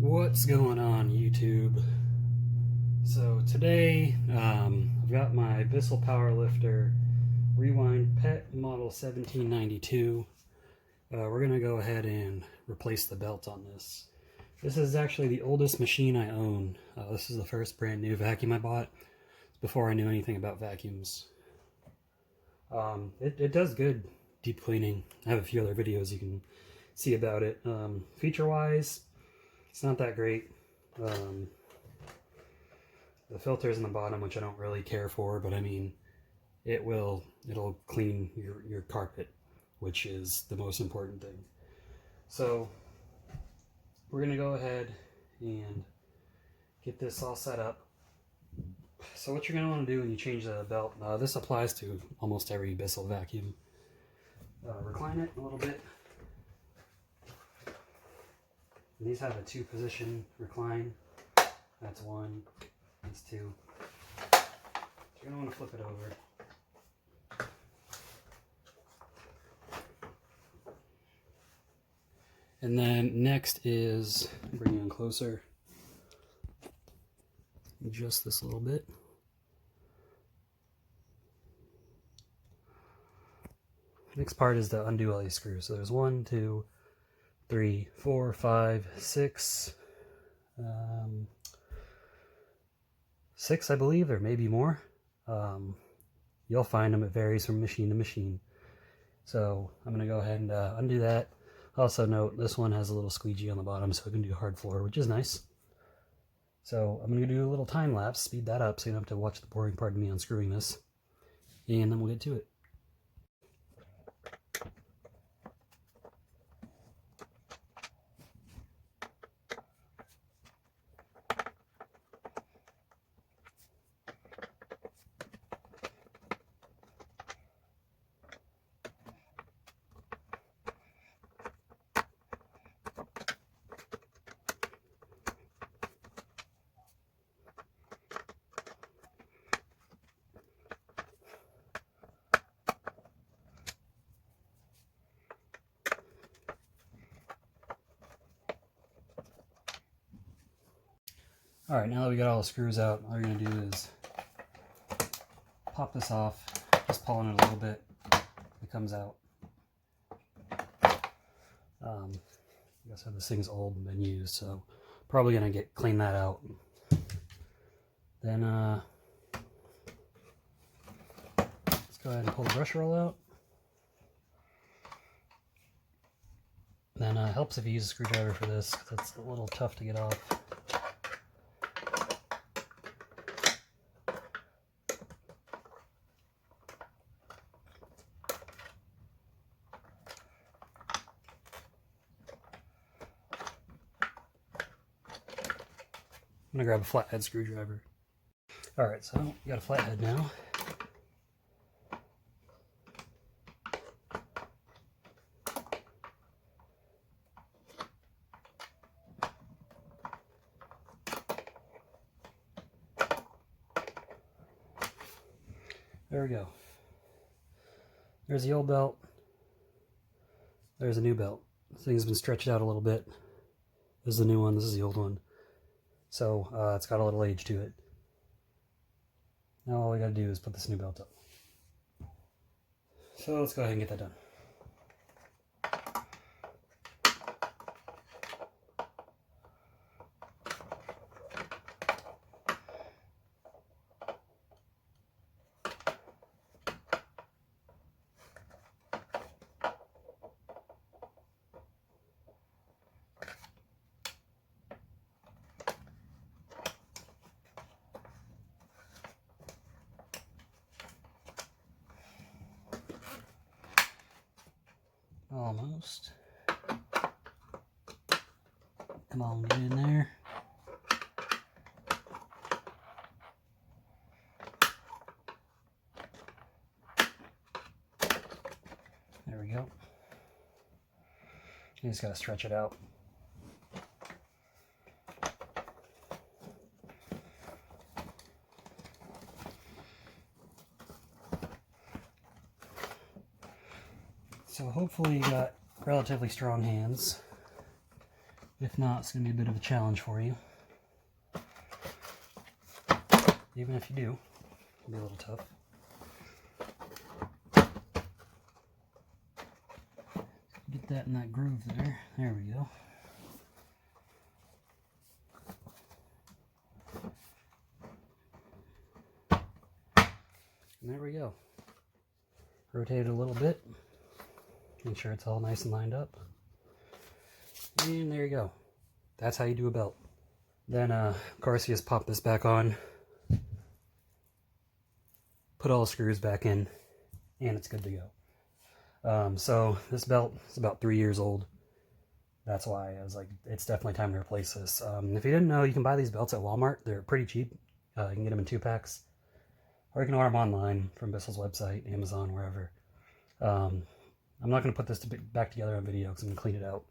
What's going on, YouTube? So today I've got my Bissell Powerlifter Rewind Pet Model 1792. We're going to go ahead and replace the belt on this. This is actually the oldest machine I own. This is the first brand new vacuum I bought before I knew anything about vacuums. It does good deep cleaning. I have a few other videos you can see about it. Feature-wise, it's not that great. The filter's in the bottom, which I don't really care for, but I mean, it'll clean your carpet, which is the most important thing. So we're gonna go ahead and get this all set up. So what you're gonna want to do when you change the belt, this applies to almost every Bissell vacuum. Recline it a little bit. And these have a 2-position recline. That's 1. That's 2. You're going to want to flip it over. And then next is, bring you in closer, adjust this a little bit. Next part is to undo all these screws. So there's 1, 2, 3, 4, 5, 6, 6, I believe, or maybe more. You'll find them. It varies from machine to machine. So I'm going to go ahead and undo that. Also note, this one has a little squeegee on the bottom, so it can do hard floor, which is nice. So I'm going to do a little time lapse, speed that up so you don't have to watch the boring part of me unscrewing this. And then we'll get to it. Alright, now that we got all the screws out, all you're going to do is pop this off, just pulling it a little bit, it comes out. I guess this thing's old and been used, so probably going to clean that out. Then let's go ahead and pull the brush roll out. Then it helps if you use a screwdriver for this, because it's a little tough to get off. I'm going to grab a flathead screwdriver. Alright, so we got a flathead now. There we go. There's the old belt. There's a new belt. This thing's been stretched out a little bit. This is the new one, this is the old one. So it's got a little age to it. Now all we gotta do is put this new belt up. So let's go ahead and get that done. Almost. Come on, get in there. There we go. You just gotta stretch it out. So hopefully you got relatively strong hands. If not, it's going to be a bit of a challenge for you. Even if you do, it'll be a little tough. Get that in that groove there. There we go. And there we go. Rotate it a little bit. Make sure it's all nice and lined up. And there you go. That's how you do a belt. Then, of course, you just pop this back on. Put all the screws back in. And it's good to go. So this belt is about 3 years old. That's why I was like, it's definitely time to replace this. If you didn't know, you can buy these belts at Walmart. They're pretty cheap. You can get them in 2-packs. Or you can order them online from Bissell's website, Amazon, wherever. I'm not going to put this back together on video because I'm going to clean it out.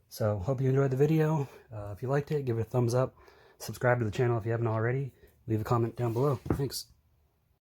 So, hope you enjoyed the video. If you liked it, give it a thumbs up. Subscribe to the channel if you haven't already. Leave a comment down below. Thanks.